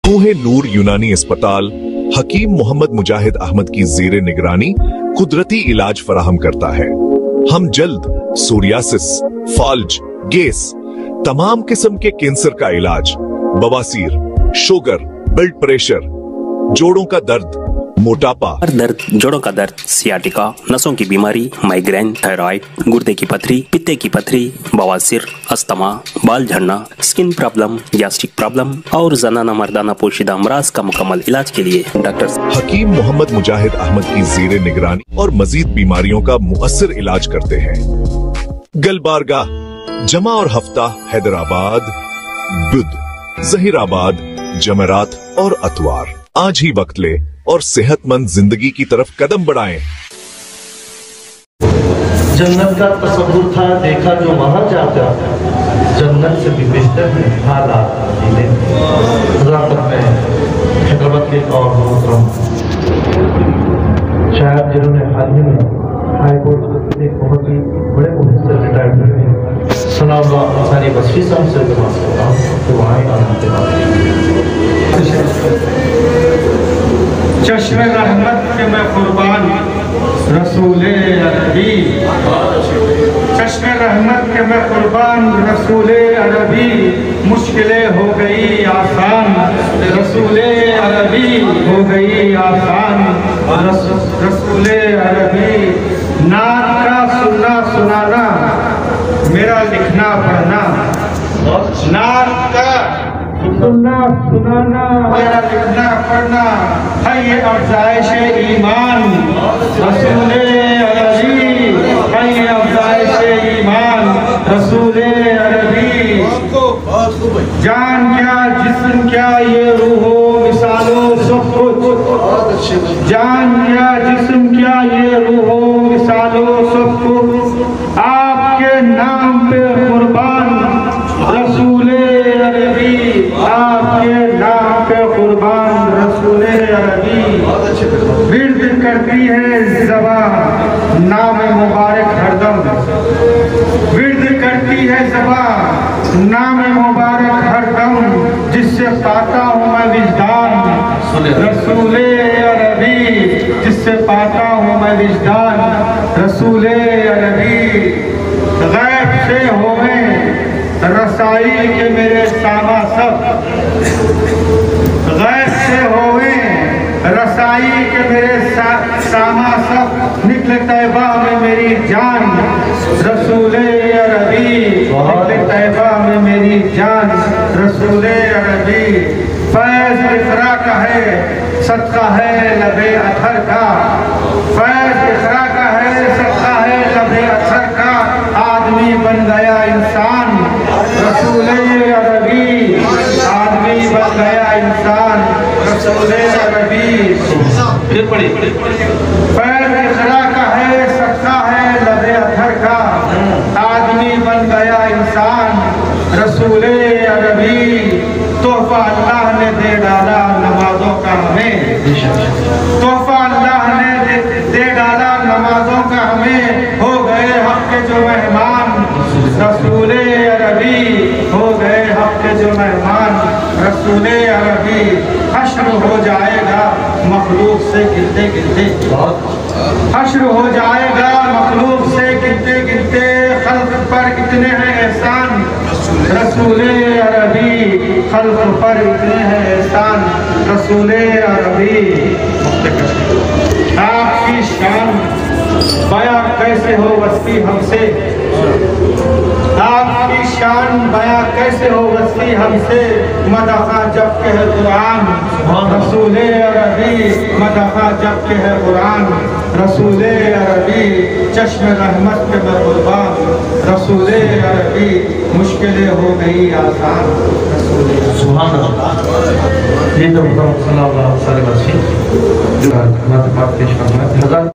कोहे नूर यूनानी अस्पताल हकीम मोहम्मद मुजाहिद अहमद की ज़ेरे निगरानी कुदरती इलाज फराहम करता है। हम जल्द सोरियासिस, फाल्ज, गैस, तमाम किस्म के कैंसर का इलाज, बवासीर, शुगर, ब्लड प्रेशर, जोड़ों का दर्द, मोटापा, दर्द, जोड़ों का दर्द, सियाटिका, नसों की बीमारी, माइग्रेन, थायराइड, गुर्दे की पथरी, पित्ते की पथरी, बवासीर, अस्थमा, बाल झड़ना, स्किन प्रॉब्लम, गैस्ट्रिक प्रॉब्लम और जनाना मर्दाना पोशीदा अमराज का मुकम्मल इलाज के लिए डॉक्टर हकीम मोहम्मद मुजाहिद अहमद की ज़ेरे निगरानी और मजीद बीमारियों का मुअस्सर इलाज करते हैं। गलबारगाह, जमा और हफ्ता, हैदराबाद, बुध, जहीराबाद, जमेरात और अतवार। आज ही वक्त ले और सेहतमंद जिंदगी की तरफ कदम बढ़ाएं। जन्नत का तस्वुर था, देखा जो वहां जाता, जन्नत से भी बेहतर है हालात में। हैदराबाद के और मोहतरम शायद जिन्होंने हाल ही में हाई कोर्ट के बहुत ही बड़े मुद्दे से रिटायर्ड हुए हैं, सनाउल्लाह अंसारी बस्फी साहब से बात करता हूँ तो वहाँ चश्मे रहमत के मैं कुर्बान रसूले अरबी, चश्मे रहमत के मैं कुर्बान रसूले अरबी, मुश्किलें हो गई आसान, रसूले अरबी हो गई आसान, रसूले अरबी। नात का सुनना सुनाना मेरा लिखना पढ़ना, नात का सुनना सुनाना मेरा लिखना पढ़ना है ये अफ़ज़ाइश ईमान, रसूले अरबी है ये अफ़ज़ाइश ईमान, रसूले अरबी। जान क्या जिस्म क्या ये रूहो मिसालो सब कुछ, जान क्या जिस्म क्या ये रूहो मिसालो सब कुछ, आपके नाम पे कुर्बान रसूले अरबी, आपके नाम पे कुर्बान रसूले अरबी। विर्द करती है ज़बान नाम मुबारक हरदम, विर्द करती है ज़बान नाम मुबारक हरदम, जिससे पाता हूँ मैं विजदान रसूले अरबी, जिससे पाता हूँ मैं विजदान रसूले अरबी। गैब से होवे रसाई के मेरे सामा सब, गैब से होवे रसाई के मेरे सामा सब, निकले तैबा में मेरी जान रसूले अरबी, निकले तैबा में मेरी जान रसूले अरबी। फैज़ इक़रा का है सदका है लबे अथर का, फैज़ इक़रा का है सदका है लबे अथर का, आदमी बन गया इंसान रसूले अरबी, आदमी बन गया इंसान रसूले अरबी। फैज़ इक़रा का है सदका है लबे अथर का, आदमी बन गया इंसान रसूले अरबी। तोहफा अल्लाह ने दे डाला नमाजों का हमें, तोहफा अल्लाह ने दे डाला नमाजों का हमें, हो गए हक के जो मेहमान रसूले अरबी, हो गए हक के जो मेहमान रसूले अरबी। हश्र हो जाएगा मखलूक से गिनते गिनते, हश्र हो जाएगा मखलूक से गिनते गिनते, खल्क पर कितने हैं एहसान रसूले अरबी, खल्क पर इतने हैं एहसान रसूले अरबी। आपकी शान बयां कैसे हो वस्ती हमसे, आपकी शान बयां कैसे हो वस्ती हमसे, मदहा जब के है कुरान रसूले अरबी, मदहा जब के है कुरान रसूले अरबी। चश्मे रहमत के मैं कुर्बान रसूले अरबी, मुश्किलें हो गई आसान रसूले। सुभान अल्लाह। ये तो सल्लल्लाहु अलैहि वसल्लम पेश करना है।